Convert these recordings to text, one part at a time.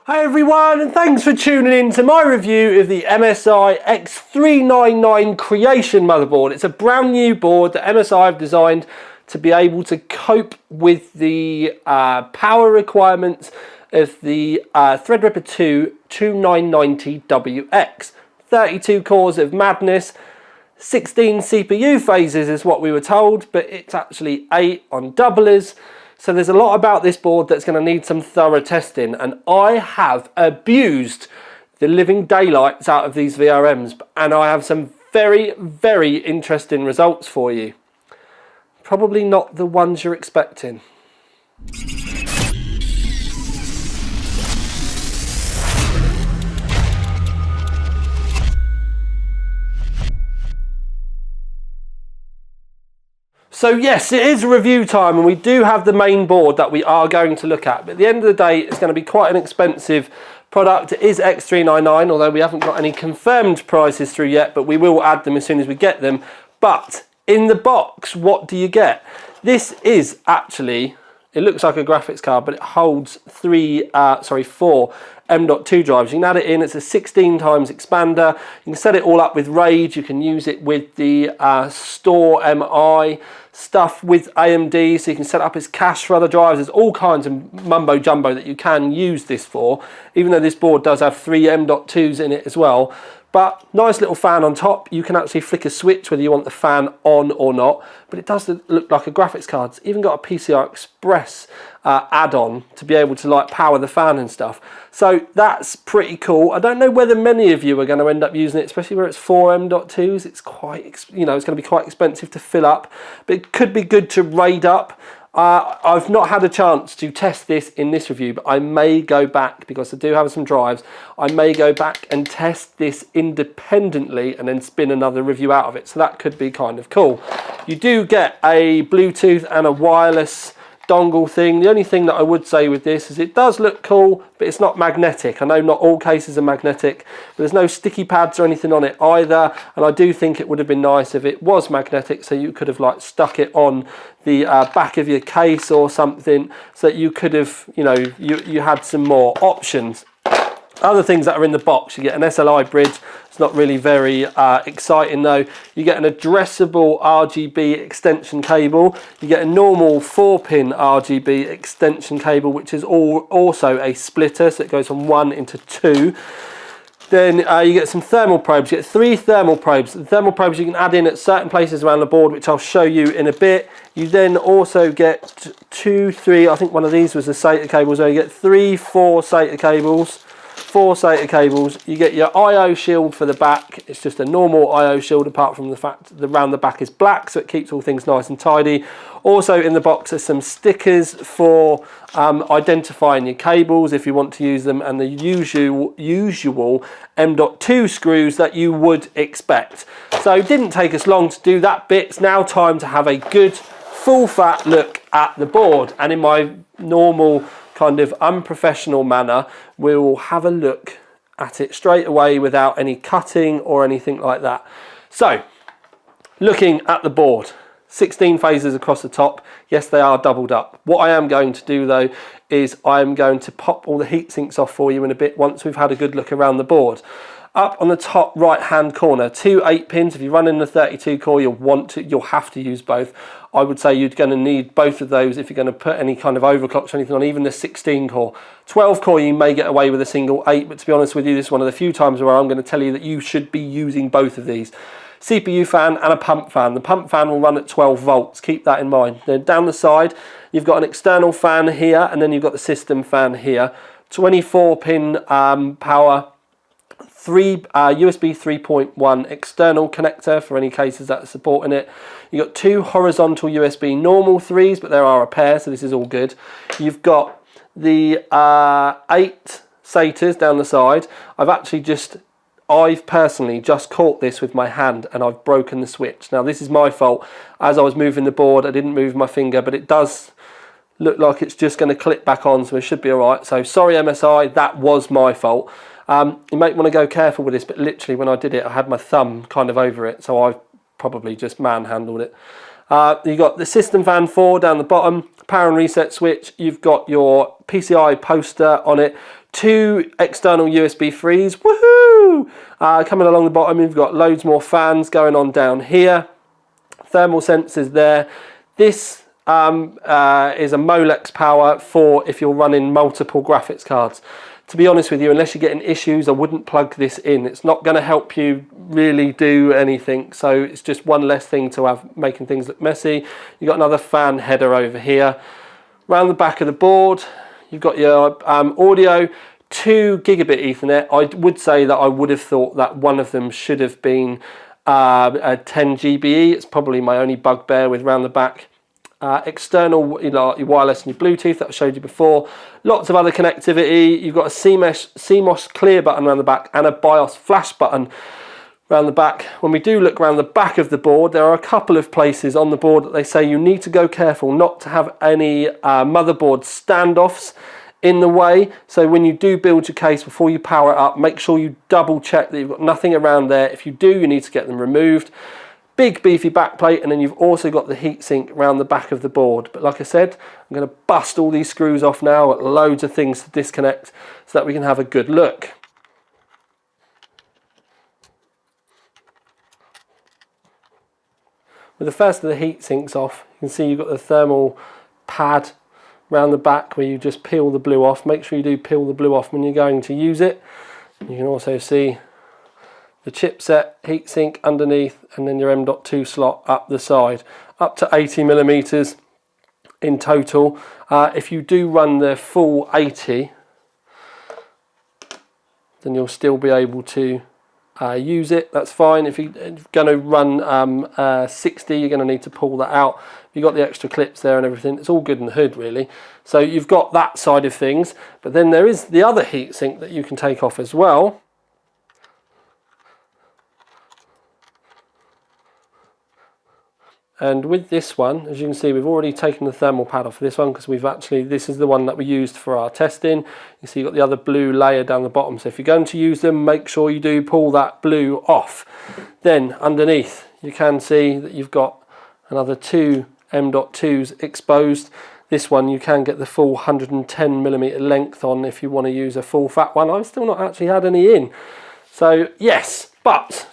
Hi everyone, and thanks for tuning in to my review of the MSI X399 Creation motherboard. It's a brand new board that MSI have designed to be able to cope with the power requirements of the Threadripper 2 2990WX. 32 cores of madness, 16 CPU phases is what we were told, but it's actually 8 on doublers. So there's a lot about this board that's going to need some thorough testing, and I have abused the living daylights out of these VRMs, and I have some very, very interesting results for you. Probably not the ones you're expecting. So yes, it is review time, and we do have the main board that we are going to look at. But at the end of the day, it's going to be quite an expensive product. It is X399, although we haven't got any confirmed prices through yet, but we will add them as soon as we get them. But in the box, what do you get? This is actually, it looks like a graphics card, but it holds four M.2 drives. You can add it in. It's a 16 times expander. You can set it all up with RAID. You can use it with the Store MI stuff with AMD, so you can set up as cache for other drives. There's all kinds of mumbo jumbo that you can use this for, even though this board does have 3 M.2s in it as well. But nice little fan on top. You can actually flick a switch whether you want the fan on or not, but it does look like a graphics card. It's even got a PCI Express add-on to be able to like power the fan and stuff. So that's pretty cool. I don't know whether many of you are going to end up using it, especially where it's 4 M.2s. It's quite, you know, it's going to be quite expensive to fill up, but it could be good to RAID up. I've not had a chance to test this in this review, but I may go back, because I do have some drives, I may go back and test this independently and then spin another review out of it. So that could be kind of cool. You do get a Bluetooth and a wireless dongle thing. The only thing that I would say with this is it does look cool, but it's not magnetic. I know not all cases are magnetic, but there's no sticky pads or anything on it either, and I do think it would have been nice if it was magnetic, so you could have like stuck it on the back of your case or something, so that you could have, you know, you had some more options. Other things that are in the box, you get an SLI bridge. It's not really very exciting though. You get an addressable RGB extension cable. You get a normal 4-pin RGB extension cable, which is also a splitter, so it goes from 1 into 2. Then you get some thermal probes. You get 3 thermal probes. The thermal probes you can add in at certain places around the board, which I'll show you in a bit. You then also get 2, 3, I think one of these was the SATA cable, so you get 3, 4 SATA cables. 4 SATA cables. You get your I/O shield for the back. It's just a normal I/O shield, apart from the fact that around the back is black, so it keeps all things nice and tidy. Also in the box are some stickers for identifying your cables if you want to use them, and the usual M.2 screws that you would expect. So it didn't take us long to do that bit. It's now time to have a good full fat look at the board, and in my normal kind of unprofessional manner, we will have a look at it straight away without any cutting or anything like that. So, looking at the board, 16 phases across the top. Yes, they are doubled up. What I am going to do though is I'm going to pop all the heat sinks off for you in a bit once we've had a good look around the board. Up on the top right hand corner, 2 8-pins. If you run in the 32 core, you'll have to use both. I would say you're going to need both of those if you're going to put any kind of overclocks or anything on, even the 16 core. 12 core you may get away with a single 8, but to be honest with you, this is one of the few times where I'm going to tell you that you should be using both of these. CPU fan and a pump fan. The pump fan will run at 12 volts, keep that in mind. Then down the side, you've got an external fan here, and then you've got the system fan here. 24-pin power. USB 3.1 external connector for any cases that are supporting it. You've got 2 horizontal USB normal 3s, but there are a pair, so this is all good. You've got the 8 SATAs down the side. I've personally just caught this with my hand and I've broken the switch. Now this is my fault. As I was moving the board, I didn't move my finger, but it does look like it's just going to clip back on, so it should be alright. So sorry MSI, that was my fault. You might want to go careful with this, but literally when I did it, I had my thumb kind of over it, so I've probably just manhandled it. You've got the system fan 4 down the bottom, power and reset switch. You've got your PCI poster on it, 2 external USB 3s, woohoo! Coming along the bottom, you've got loads more fans going on down here. Thermal sensors there. This is a Molex power for if you're running multiple graphics cards. To be honest with you, unless you're getting issues, I wouldn't plug this in. It's not going to help you really do anything, so it's just one less thing to have, making things look messy. You've got another fan header over here. Around the back of the board, you've got your audio, 2 gigabit Ethernet. I would say that I would have thought that one of them should have been a 10 GBE. It's probably my only bugbear with round the back. External, your wireless and your Bluetooth that I showed you before. Lots of other connectivity. You've got a CMOS clear button around the back and a BIOS flash button around the back. When we do look around the back of the board, there are a couple of places on the board that they say you need to go careful not to have any motherboard standoffs in the way. So when you do build your case, before you power it up, make sure you double check that you've got nothing around there. If you do, you need to get them removed. Big beefy backplate, and then you've also got the heatsink around the back of the board. But like I said, I'm going to bust all these screws off now. Got loads of things to disconnect so that we can have a good look. With the first of the heat sinks off, you can see you've got the thermal pad around the back where you just peel the blue off. Make sure you do peel the blue off when you're going to use it. You can also see the chipset heatsink underneath, and then your M.2 slot up the side, up to 80mm in total. If you do run the full 80, then you'll still be able to use it. That's fine. If you're going to run 60, you're going to need to pull that out. You've got the extra clips there and everything. It's all good in the hood, really. So you've got that side of things, but then there is the other heatsink that you can take off as well. And with this one, as you can see, we've already taken the thermal pad off of this one because this is the one that we used for our testing. You see you've got the other blue layer down the bottom. So if you're going to use them, make sure you do pull that blue off. Then underneath, you can see that you've got another 2 M.2s exposed. This one you can get the full 110mm length on if you want to use a full fat one. I've still not actually had any in. So yes.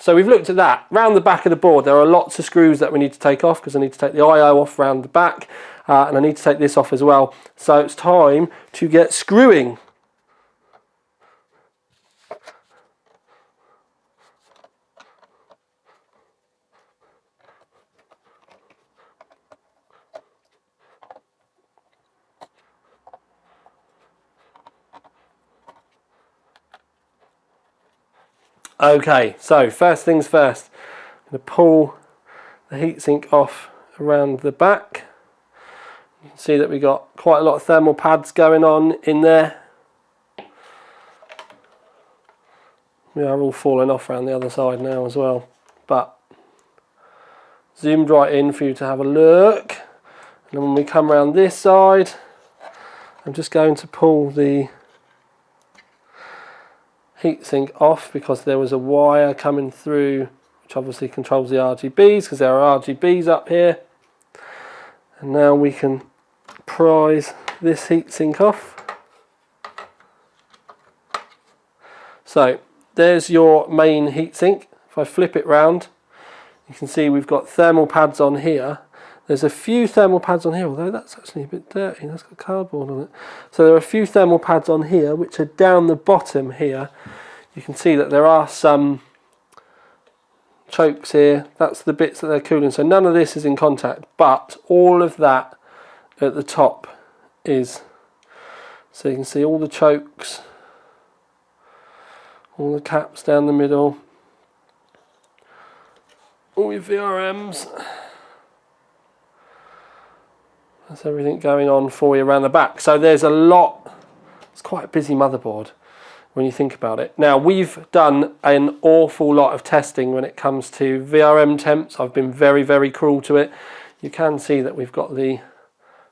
So we've looked at that. Round the back of the board, there are lots of screws that we need to take off because I need to take the I/O off round the back, and I need to take this off as well. So it's time to get screwing. Okay, so first things first, I'm going to pull the heatsink off around the back. You can see that we've got quite a lot of thermal pads going on in there. We are all falling off around the other side now as well, but zoomed right in for you to have a look. And then when we come around this side, I'm just going to pull the heatsink off because there was a wire coming through which obviously controls the RGBs, because there are RGBs up here. And now we can prise this heatsink off. So there's your main heatsink. If I flip it round, you can see we've got thermal pads on here. There's a few thermal pads on here, although that's actually a bit dirty. That's got cardboard on it. So there are a few thermal pads on here, which are down the bottom here. You can see that there are some chokes here. That's the bits that they're cooling. So none of this is in contact, but all of that at the top is. So you can see all the chokes, all the caps down the middle, all your VRMs. That's everything going on for you around the back. So there's a lot. It's quite a busy motherboard when you think about it. Now, we've done an awful lot of testing when it comes to VRM Temps. I've been very, very cruel to it. You can see that we've got the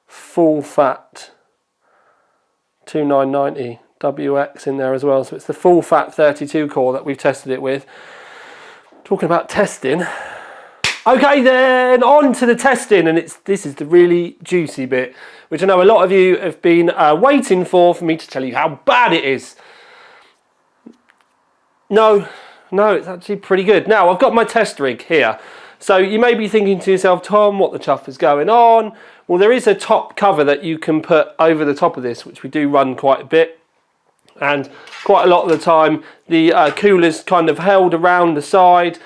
full fat 2990 WX in there as well. So it's the full fat 32 core that we've tested it with. Talking about testing, Okay then, on to the testing, and this is the really juicy bit, which I know a lot of you have been waiting for me to tell you how bad it is. No, it's actually pretty good. Now, I've got my test rig here. So you may be thinking to yourself, Tom, what the chuff is going on? Well, there is a top cover that you can put over the top of this, which we do run quite a bit. And quite a lot of the time, the cooler's kind of held around the side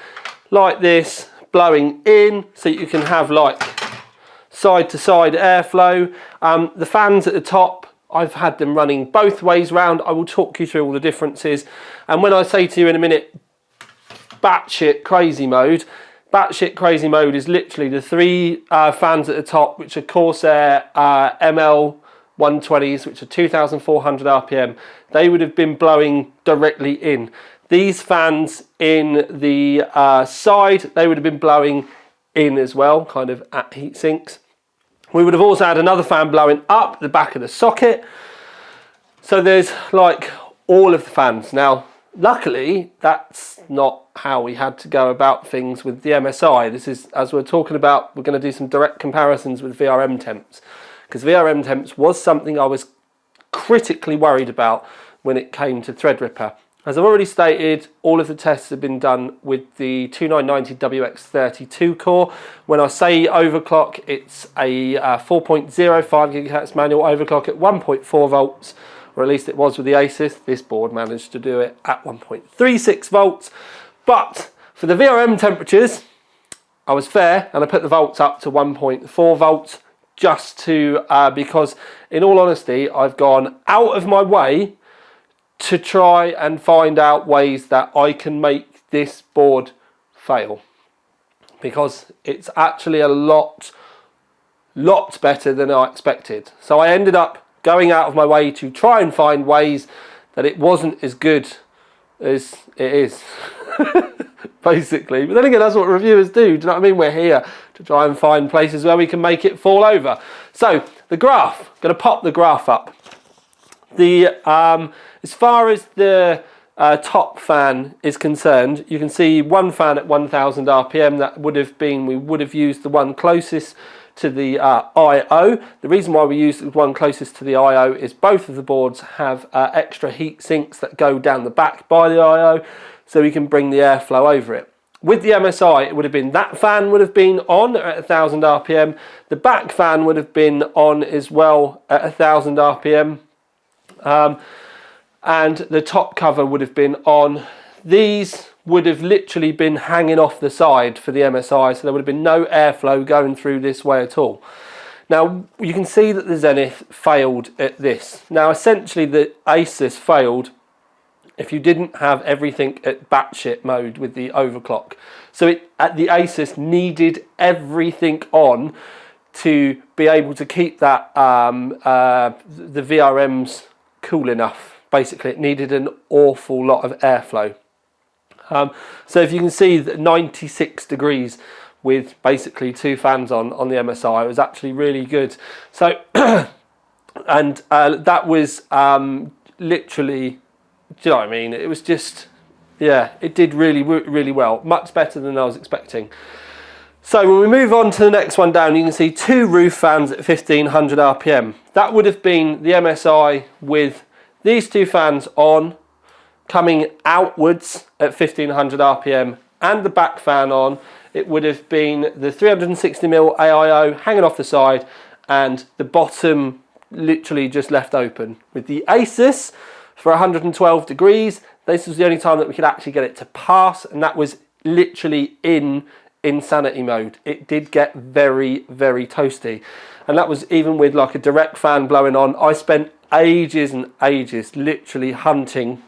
like this, blowing in, so you can have like side-to-side airflow. The fans at the top, I've had them running both ways round. I will talk you through all the differences. And when I say to you in a minute, batshit crazy mode is literally the three fans at the top, which are Corsair ML 120s, which are 2,400 RPM. They would have been blowing directly in. These fans in the side, they would have been blowing in as well, kind of at heat sinks. We would have also had another fan blowing up the back of the socket. So there's like all of the fans. Now, luckily, that's not how we had to go about things with the MSI. This is, as we're talking about, we're going to do some direct comparisons with Vrm Temps, because Vrm Temps was something I was critically worried about when it came to Threadripper. As I've already stated, all of the tests have been done with the 2990 WX32 core. When I say overclock, it's a 4.05 GHz manual overclock at 1.4 volts, or at least it was with the Asus. This board managed to do it at 1.36 volts. But for the VRM temperatures, I was fair, and I put the volts up to 1.4 volts just to, because in all honesty, I've gone out of my way to try and find out ways that I can make this board fail, because it's actually a lot better than I expected. So I ended up going out of my way to try and find ways that it wasn't as good as it is, basically. But then again, that's what reviewers do. Do you know what I mean? We're here to try and find places where we can make it fall over. So the graph, I'm going to pop the graph up. The as far as the top fan is concerned, you can see one fan at 1,000 RPM. That would have been, we would have used the one closest to the I/O. The reason why we use the one closest to the I/O is both of the boards have extra heat sinks that go down the back by the I/O, so we can bring the airflow over it. With the MSI, it would have been, that fan would have been on at 1,000 RPM. The back fan would have been on as well at 1,000 RPM. And the top cover would have been on. These would have literally been hanging off the side for the MSI, so there would have been no airflow going through this way at all. Now, you can see that the Zenith failed at this. Now, essentially, the Asus failed if you didn't have everything at batshit mode with the overclock. So the Asus needed everything on to be able to keep that the VRMs cool enough. Basically, it needed an awful lot of airflow. So if you can see that 96 degrees with basically two fans on the MSI, it was actually really good. So, and that was literally, do you know what I mean? It was just, yeah, it did really well. Much better than I was expecting. So when we move on to the next one down, you can see two roof fans at 1,500 RPM. That would have been the MSI with these two fans on, coming outwards at 1,500 RPM, and the back fan on. It would have been the 360mm AIO hanging off the side, and the bottom literally just left open. With the Asus, for 112 degrees, this was the only time that we could actually get it to pass, and that was literally in insanity mode. It did get very toasty, and that was even with like a direct fan blowing on. I spent ages and ages literally hunting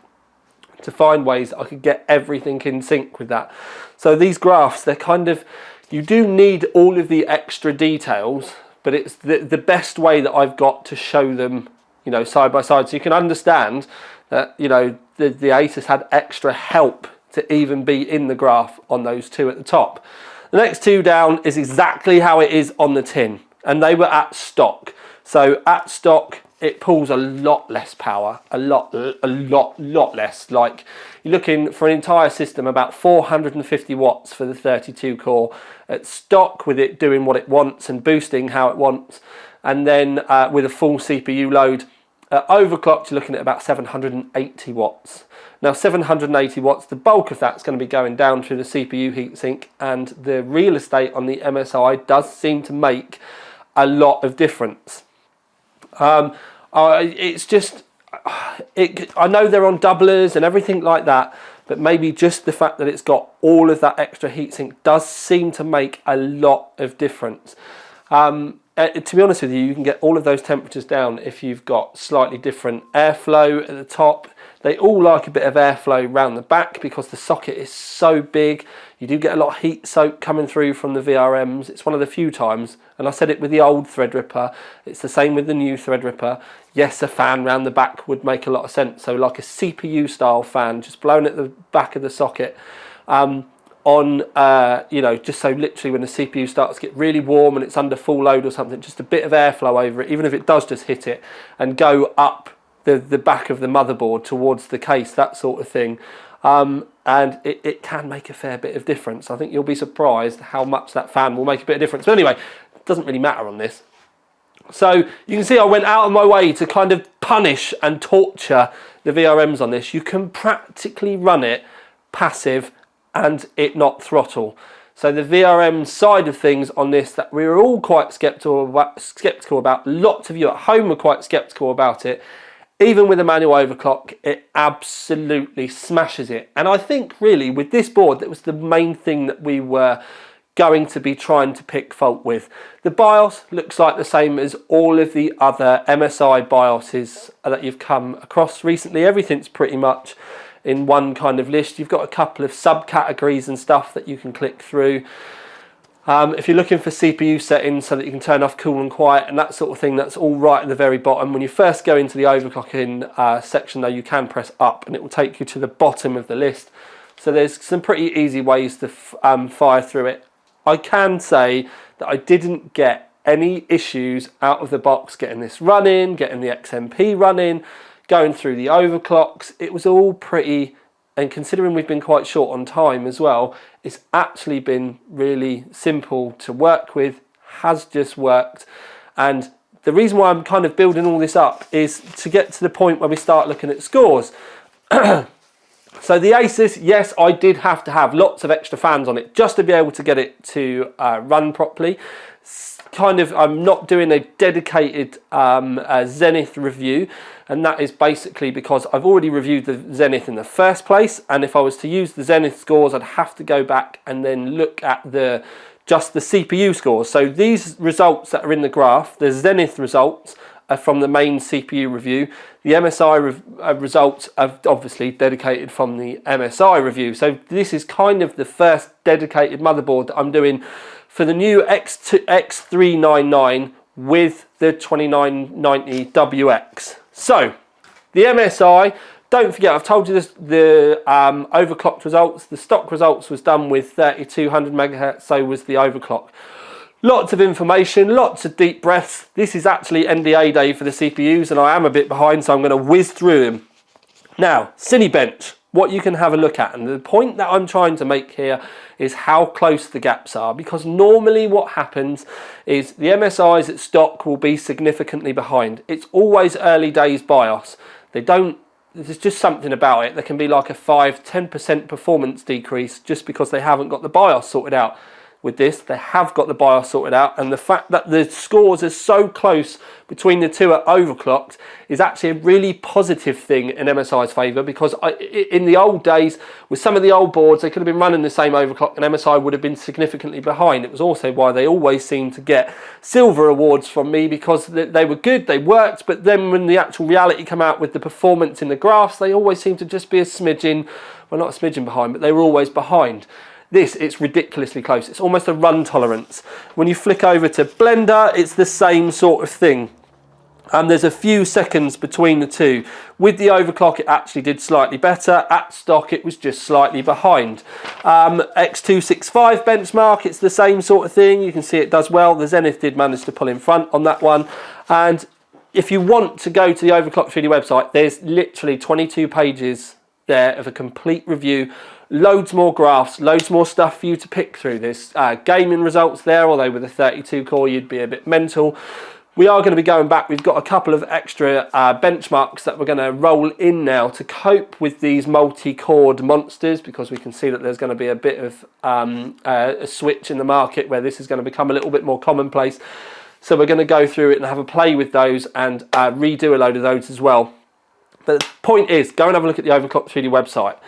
to find ways I could get everything in sync with that. So these graphs, they're kind of, you do need all of the extra details, but it's the best way that I've got to show them, you know, side by side, so you can understand that, you know, the Asus had extra help to even be in the graph on those two at the top. The next two down is exactly how it is on the tin, and they were at stock. So at stock, it pulls a lot less power, a lot less. Like, you're looking for an entire system about 450 watts for the 32 core at stock, with it doing what it wants and boosting how it wants, and then with a full CPU load. Overclocked, you're looking at about 780 watts. Now 780 watts, the bulk of that's going to be going down through the CPU heatsink, and the real estate on the MSI does seem to make a lot of difference. It's just, I know they're on doublers and everything like that, but maybe just the fact that it's got all of that extra heatsink does seem to make a lot of difference. To be honest with you, you can get all of those temperatures down if you've got slightly different airflow at the top. They all like a bit of airflow around the back because the socket is so big. You do get a lot of heat soak coming through from the VRMs. It's one of the few times, and I said it with the old Threadripper, it's the same with the new Threadripper. Yes, a fan round the back would make a lot of sense. So like a CPU style fan, just blowing at the back of the socket, you know, just so literally when the CPU starts to get really warm and it's under full load or something, just a bit of airflow over it, even if it does just hit it and go up the back of the motherboard towards the case, that sort of thing. And it can make a fair bit of difference. I think you'll be surprised how much that fan will make a bit of difference. But anyway, it doesn't really matter on this. So you can see I went out of my way to kind of punish and torture the VRMs on this. You can practically run it passive and it not throttle. So the VRM side of things on this that we were all quite skeptical about, lots of you at home were quite skeptical about it, even with a manual overclock, it absolutely smashes it. And I think really with this board, that was the main thing that we were going to be trying to pick fault with. The BIOS looks like the same as all of the other MSI BIOSes that you've come across recently. Everything's pretty much in one kind of list. You've got a couple of subcategories and stuff that you can click through. If you're looking for CPU settings so that you can turn off cool and quiet and that sort of thing, that's all right at the very bottom. When you first go into the overclocking section though, you can press up and it will take you to the bottom of the list. So there's some pretty easy ways to fire through it. I can say that I didn't get any issues out of the box getting this running, getting the XMP running, going through the overclocks. It was all pretty, and considering we've been quite short on time as well, it's actually been really simple to work with, has just worked. And the reason why I'm kind of building all this up is to get to the point where we start looking at scores. So the Asus, yes, I did have to have lots of extra fans on it just to be able to get it to run properly. I'm not doing a dedicated Zenith review, and that is basically because I've already reviewed the Zenith in the first place, and if I was to use the Zenith scores, I'd have to go back and then look at just the CPU scores. So these results that are in the graph, the Zenith results, are from the main CPU review. The MSI results are obviously dedicated from the MSI review. So this is kind of the first dedicated motherboard that I'm doing for the new X399 with the 2990 WX. So the MSI, don't forget, I've told you this, the overclocked results. The stock results was done with 3200 megahertz, so was the overclock. Lots of information, lots of deep breaths. This is actually NDA day for the CPUs, and I am a bit behind, so I'm going to whiz through them. Now, Cinebench, what you can have a look at, and the point that I'm trying to make here is how close the gaps are, because normally what happens is the MSIs at stock will be significantly behind. It's always early days BIOS. There's just something about it. There can be like a 5-10% performance decrease just because they haven't got the BIOS sorted out. With this, they have got the BIOS sorted out, and the fact that the scores are so close between the two at overclocked is actually a really positive thing in MSI's favour, because in the old days, with some of the old boards, they could have been running the same overclock and MSI would have been significantly behind. It was also why they always seemed to get silver awards from me, because they were good, they worked, but then when the actual reality came out with the performance in the graphs, they always seemed to just be a smidgen, well, not a smidgen behind, but they were always behind. This, it's ridiculously close. It's almost a run tolerance. When you flick over to Blender, it's the same sort of thing. There's a few seconds between the two. With the overclock, it actually did slightly better. At stock, it was just slightly behind. X265 benchmark, it's the same sort of thing. You can see it does well. The Zenith did manage to pull in front on that one. And if you want to go to the Overclocked 3D website, there's literally 22 pages there of a complete review, loads more graphs, loads more stuff for you to pick through. There's gaming results there, although with a 32 core you'd be a bit mental. We are going to be going back. We've got a couple of extra benchmarks that we're going to roll in now to cope with these multi-cored monsters, because we can see that there's going to be a bit of a switch in the market where this is going to become a little bit more commonplace. So we're going to go through it and have a play with those and redo a load of those as well. But the point is, go and have a look at the Overclocked 3D website.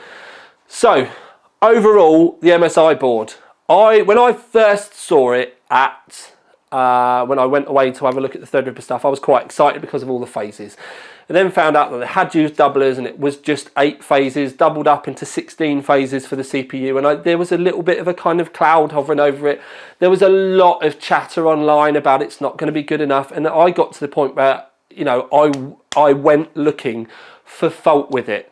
So overall, the MSI board. When I first saw it at when I went away to have a look at the Threadripper stuff, I was quite excited because of all the phases. And then found out that they had used doublers and it was just 8 phases, doubled up into 16 phases for the CPU. And there was a little bit of a kind of cloud hovering over it. There was a lot of chatter online about it's not going to be good enough. And I got to the point where, you know, I went looking for fault with it.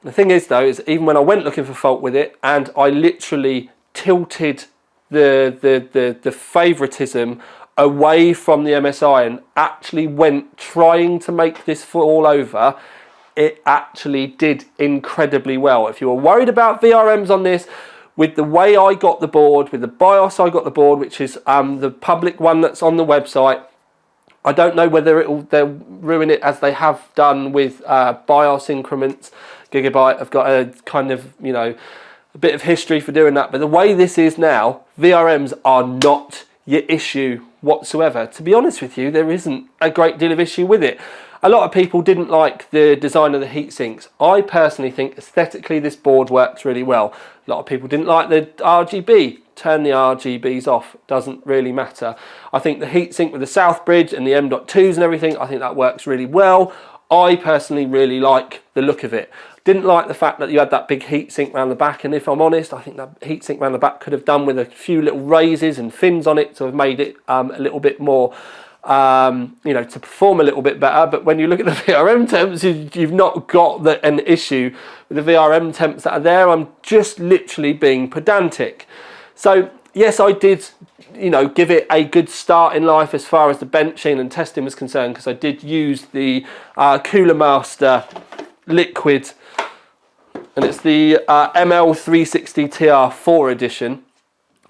The thing is though, is even when I went looking for fault with it, and I literally tilted the favoritism away from the MSI and actually went trying to make this fall over, it actually did incredibly well. If you were worried about VRMs on this, with the way I got the board, with the BIOS I got the board, which is the public one that's on the website, I don't know whether they'll ruin it as they have done with BIOS increments. Gigabyte have got a kind of, you know, a bit of history for doing that, but the way this is now, VRMs are not your issue whatsoever. To be honest with you, there isn't a great deal of issue with it. A lot of people didn't like the design of the heat sinks. I personally think aesthetically this board works really well. A lot of people didn't like the RGB. Turn the RGBs off, doesn't really matter. I think the heatsink with the South Bridge and the M.2s and everything, I think that works really well. I personally really like the look of it. Didn't like the fact that you had that big heatsink around the back, and if I'm honest, I think that heatsink around the back could have done with a few little raises and fins on it to have made it a little bit more, you know, to perform a little bit better. But when you look at the VRM temps, you've not got an issue with the VRM temps that are there. I'm just literally being pedantic. So yes, I did, you know, give it a good start in life as far as the benching and testing was concerned, because I did use the Cooler Master liquid, and it's the ML360 TR4 edition.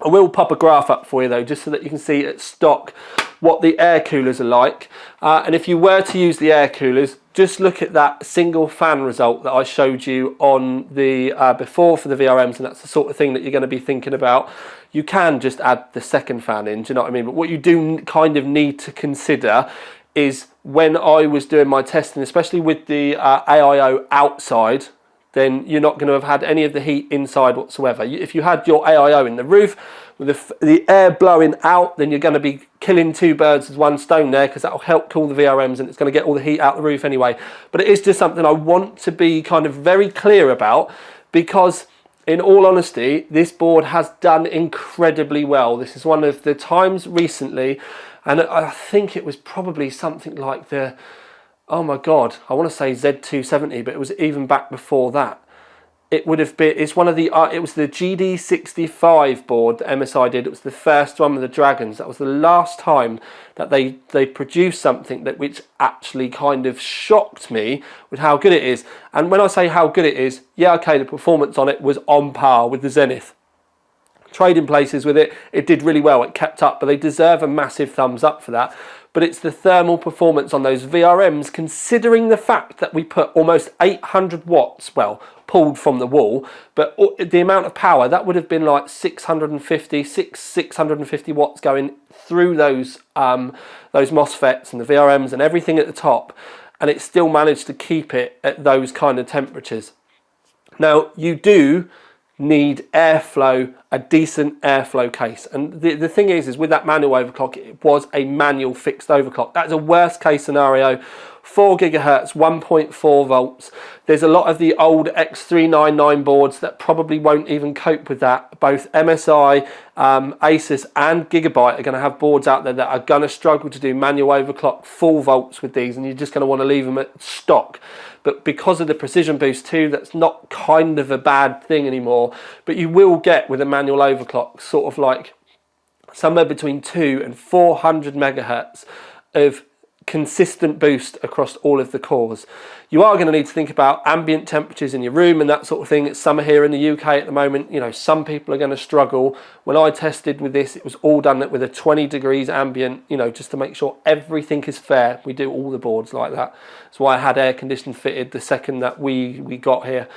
I will pop a graph up for you though, just so that you can see at stock what the air coolers are like. And if you were to use the air coolers, just look at that single fan result that I showed you on the before for the VRMs, and that's the sort of thing that you're going to be thinking about. You can just add the second fan in, do you know what I mean? But what you do kind of need to consider is, when I was doing my testing, especially with the AIO outside, then you're not going to have had any of the heat inside whatsoever. If you had your AIO in the roof with the air blowing out, then you're going to be killing 2 birds with 1 stone there, because that will help cool the VRMs and it's going to get all the heat out the roof anyway. But it is just something I want to be kind of very clear about, because in all honesty, this board has done incredibly well. This is one of the times recently, and I think it was probably something like the, oh my God, I want to say Z270, but it was even back before that. It would have been, it's one of the, it was the GD65 board that MSI did. It was the first one with the dragons. That was the last time that they produced something that which actually kind of shocked me with how good it is. And when I say how good it is, yeah, okay, the performance on it was on par with the Zenith. Trading places with it, it did really well. It kept up, but they deserve a massive thumbs up for that. But it's the thermal performance on those VRMs, considering the fact that we put almost 800 watts, well, pulled from the wall, but the amount of power, that would have been like 650 watts going through those MOSFETs and the VRMs and everything at the top, and it still managed to keep it at those kind of temperatures. Now, you do need airflow, a decent airflow case, and the thing is with that manual overclock, it was a manual fixed overclock. That's a worst case scenario. 4 gigahertz, 1.4 volts. There's a lot of the old X399 boards that probably won't even cope with that. Both MSI, Asus and Gigabyte are going to have boards out there that are going to struggle to do manual overclock full volts with these, and you're just going to want to leave them at stock. But because of the precision boost too, that's not kind of a bad thing anymore. But you will get with a manual overclock sort of like somewhere between 200 and 400 megahertz of consistent boost across all of the cores. You are going to need to think about ambient temperatures in your room and that sort of thing. It's summer here in the UK at the moment. You know, some people are going to struggle. When I tested with this, it was all done with a 20 degrees ambient, you know, just to make sure everything is fair. We do all the boards like that. That's why I had air conditioning fitted the second that we got here.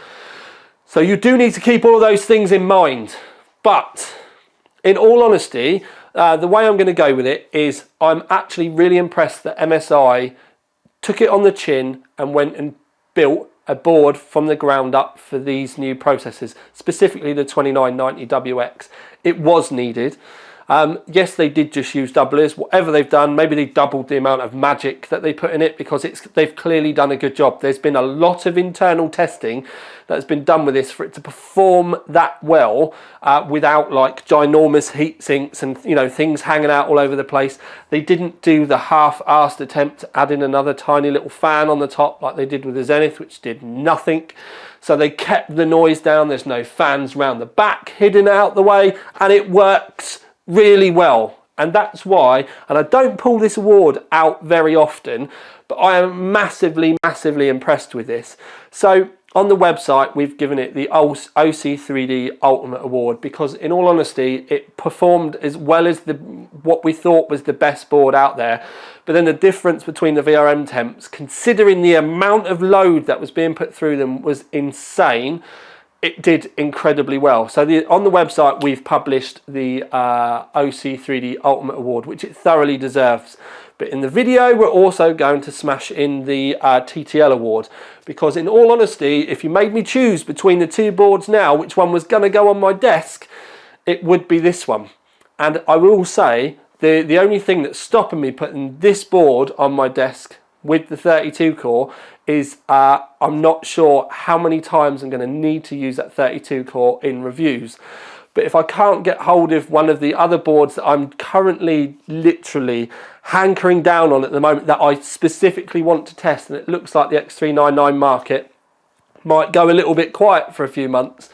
So you do need to keep all of those things in mind. But in all honesty, the way I'm going to go with it is I'm actually really impressed that MSI took it on the chin and went and built a board from the ground up for these new processors, specifically the 2990WX. It was needed. Yes, they did just use doublers. Whatever they've done, maybe they doubled the amount of magic that they put in it, because they've clearly done a good job. There's been a lot of internal testing that's been done with this for it to perform that well without like ginormous heat sinks and, you know, things hanging out all over the place. They didn't do the half-assed attempt to add in another tiny little fan on the top like they did with the Zenith, which did nothing. So they kept the noise down. There's no fans around the back hidden out the way, and it works really well. And that's why, and I don't pull this award out very often, but I am massively impressed with this. So on the website we've given it the OC3D Ultimate Award because, in all honesty, it performed as well as what we thought was the best board out there. But then the difference between the Vrm Temps, considering the amount of load that was being put through them, was insane. It did incredibly well. So on the website we've published the OC3D Ultimate Award, which it thoroughly deserves. But in the video we're also going to smash in the TTL Award, because in all honesty, if you made me choose between the two boards now, which one was going to go on my desk, it would be this one. And I will say the only thing that's stopping me putting this board on my desk with the 32 core is I'm not sure how many times I'm going to need to use that 32 core in reviews. But if I can't get hold of one of the other boards that I'm currently literally hankering down on at the moment that I specifically want to test, and it looks like the X399 market might go a little bit quiet for a few months,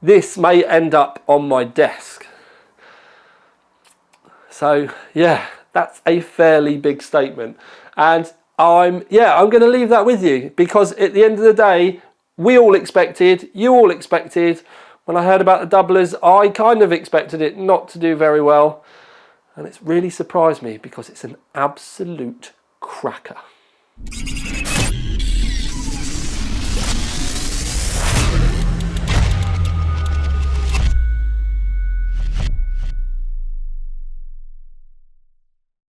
this may end up on my desk. So yeah, that's a fairly big statement. And I'm going to leave that with you, because at the end of the day, we all expected, you all expected, when I heard about the doublers, I kind of expected it not to do very well. And it's really surprised me because it's an absolute cracker.